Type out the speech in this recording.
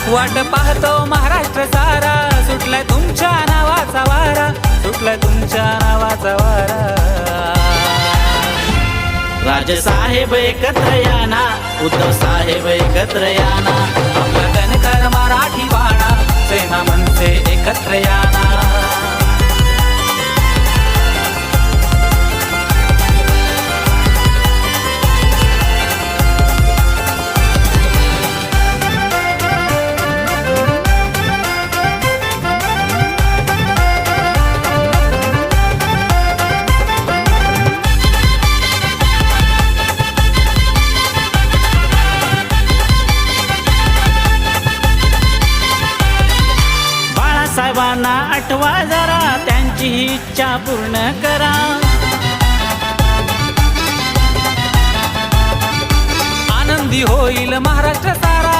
वाट पाहतो महाराष्ट्र सारा, सुटलाय तुमच्या नावाचा वारा, सुटलाय तुमच्या नावाचा वारा. राजसाहेब एकत्र याना, उद्धव साहेब एकत्र याना, आपला कणकर मराठी बाणा, सेना म्हणते एकत्र याना. साहेबांना आठवा जरा, त्यांची इच्छा पूर्ण करा. आनंदी होईल महाराष्ट्र सारा.